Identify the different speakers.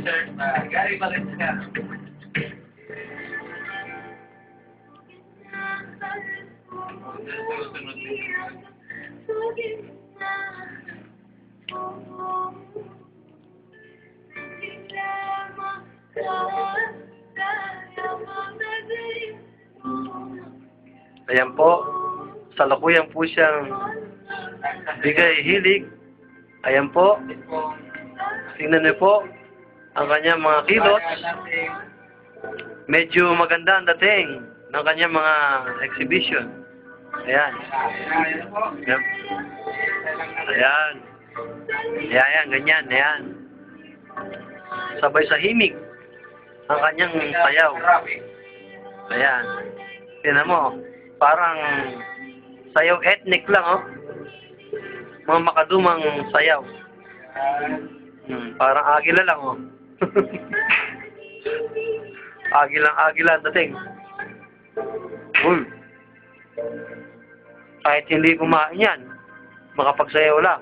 Speaker 1: Concert na Gary Valencia.
Speaker 2: Ayan po, salukuyan po siyang bigay hilig. Ayan po, tingnan niyo po ang kanyang mga kilot. Medyo maganda ang dating ng kanyang mga exhibition. Ayan. Ayan. Ayan. Ayan, ganyan. Ayan. Sabay sa himig ang kanyang sayaw. Ayan. Tingnan mo, parang sayaw ethnic lang, oh. Mga makadumang sayaw. Parang agila lang, oh. Agila ang dating. Uy. Kahit hindi kumain yan, makapagsayaw lang.